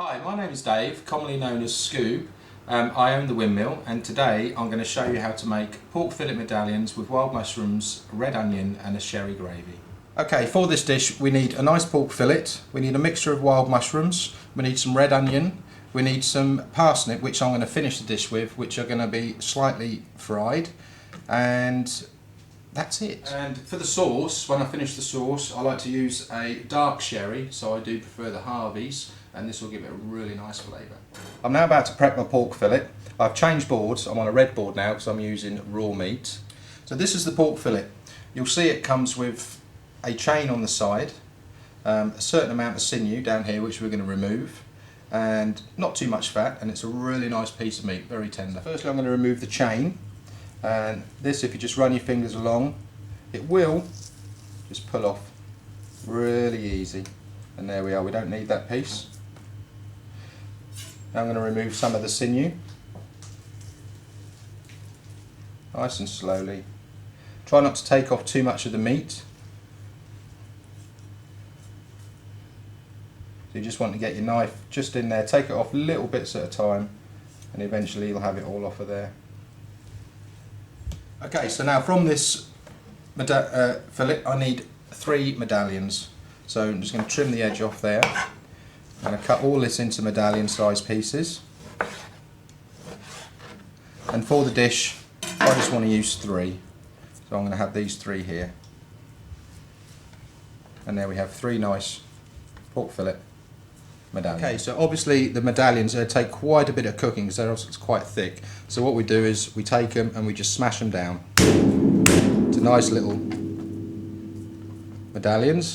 Hi, my name is Dave, commonly known as Scoob. I own the Windmill, and today I'm going to show you how to make pork fillet medallions with wild mushrooms, red onion and a sherry gravy. Okay, for this dish we need a nice pork fillet, we need a mixture of wild mushrooms, we need some red onion, we need some parsnip, which I'm going to finish the dish with, which are going to be slightly fried, and that's it. And for the sauce, when I finish the sauce, I like to use a dark sherry, so I do prefer the Harvey's, and this will give it a really nice flavour. I'm now about to prep my pork fillet. I've changed boards, I'm on a red board now because I'm using raw meat. So this is the pork fillet. You'll see it comes with a chain on the side, a certain amount of sinew down here which we're going to remove, and not too much fat, and it's a really nice piece of meat, very tender. Firstly I'm going to remove the chain, and this, if you just run your fingers along, it will just pull off really easy. And there we are, we don't need that piece. Now I'm going to remove some of the sinew, nice and slowly. Try not to take off too much of the meat. So you just want to get your knife just in there, take it off little bits at a time, and eventually you'll have it all off of there. Okay, so now from this fillet I need 3 medallions. So I'm just going to trim the edge off there. I'm going to cut all this into medallion sized pieces. And for the dish I just want to use 3. So I'm going to have these 3 here. And there we have 3 nice pork fillet medallions. Okay, so obviously the medallions take quite a bit of cooking because they're also quite thick. So what we do is we take them and we just smash them down to nice little medallions.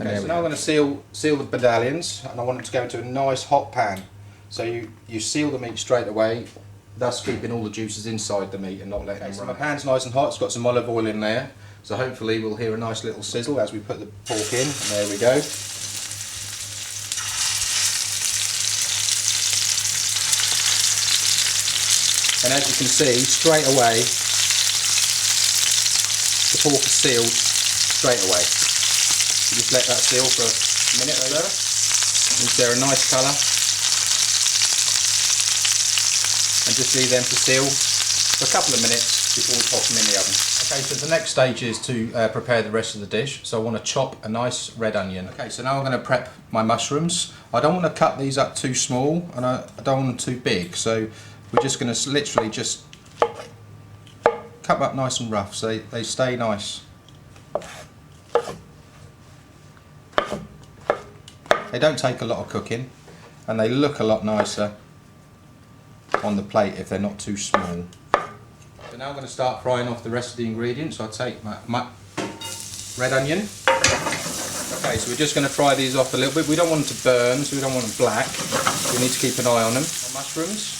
Okay, so now I'm going to seal the medallions, and I want them to go into a nice hot pan. So you seal the meat straight away, thus keeping all the juices inside the meat and not letting them run. So my pan's nice and hot, it's got some olive oil in there, so hopefully we'll hear a nice little sizzle as we put the pork in, and there we go. And as you can see, straight away, the pork is sealed straight away. You just let that seal for a minute or so. Is there a nice colour? And just leave them to seal for a couple of minutes before we pop them in the oven. Okay, so the next stage is to prepare the rest of the dish. So I want to chop a nice red onion. Okay, so now I'm going to prep my mushrooms. I don't want to cut these up too small, and I don't want them too big. So we're just going to literally just cut them up nice and rough so they stay nice. They don't take a lot of cooking, and they look a lot nicer on the plate if they're not too small. So now I'm going to start frying off the rest of the ingredients. So I'll take my red onion. Okay, so we're just going to fry these off a little bit. We don't want them to burn, so we don't want them black. We need to keep an eye on them. My mushrooms.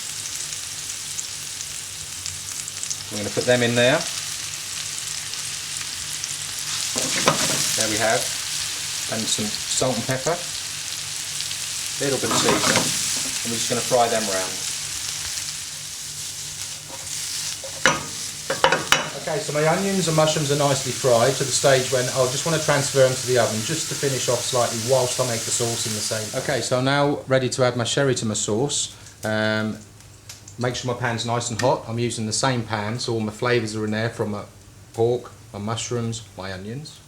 I'm going to put them in there. There we have. And some salt and pepper. A little bit of seasoning, and we're just going to fry them around. Okay, so my onions and mushrooms are nicely fried to the stage when I'll just want to transfer them to the oven just to finish off slightly whilst I make the sauce in the same. Okay, so I'm now ready to add my sherry to my sauce. Make sure my pan's nice and hot. I'm using the same pan, so all my flavours are in there from my pork, my mushrooms, my onions.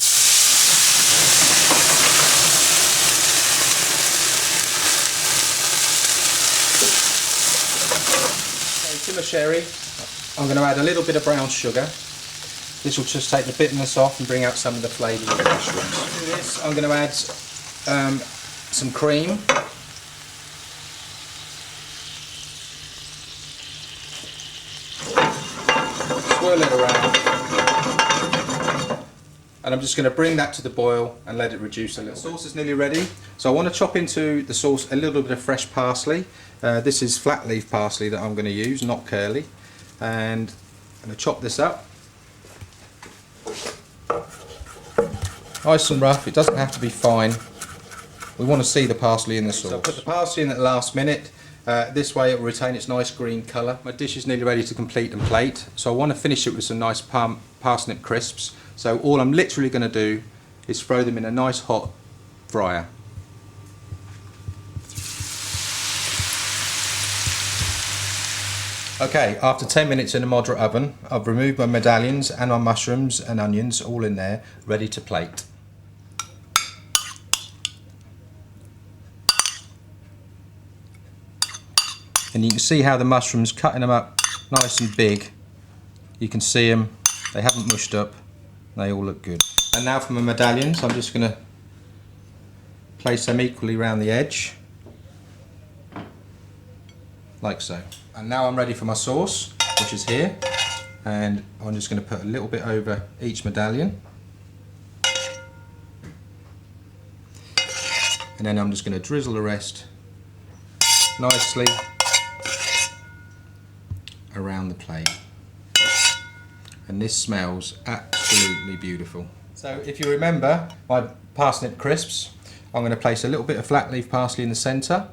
To my sherry, I'm going to add a little bit of brown sugar. This will just take the bitterness off and bring out some of the flavour of the mushrooms. To this, I'm going to add some cream. Swirl it around. And I'm just going to bring that to the boil and let it reduce a little. The sauce is nearly ready, so I want to chop into the sauce a little bit of fresh parsley. This is flat leaf parsley that I'm going to use, not curly. And I'm going to chop this up. Nice and rough, it doesn't have to be fine. We want to see the parsley in the sauce. So I put the parsley in at the last minute. This way it will retain its nice green colour. My dish is nearly ready to complete and plate, so I want to finish it with some nice parsnip crisps. So all I'm literally going to do is throw them in a nice hot fryer. Okay, after 10 minutes in a moderate oven, I've removed my medallions and my mushrooms and onions all in there, ready to plate. And you can see how the mushrooms, cutting them up nice and big, you can see them, they haven't mushed up, they all look good. And now for my medallions, I'm just going to place them equally around the edge, like so. And now I'm ready for my sauce, which is here, and I'm just going to put a little bit over each medallion, and then I'm just going to drizzle the rest nicely around the plate. And this smells absolutely beautiful. So if you remember my parsnip crisps, I'm going to place a little bit of flat leaf parsley in the centre.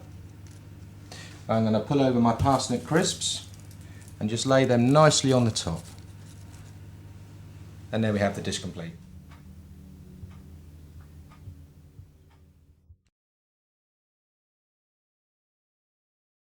I'm going to pull over my parsnip crisps and just lay them nicely on the top. And there we have the dish complete.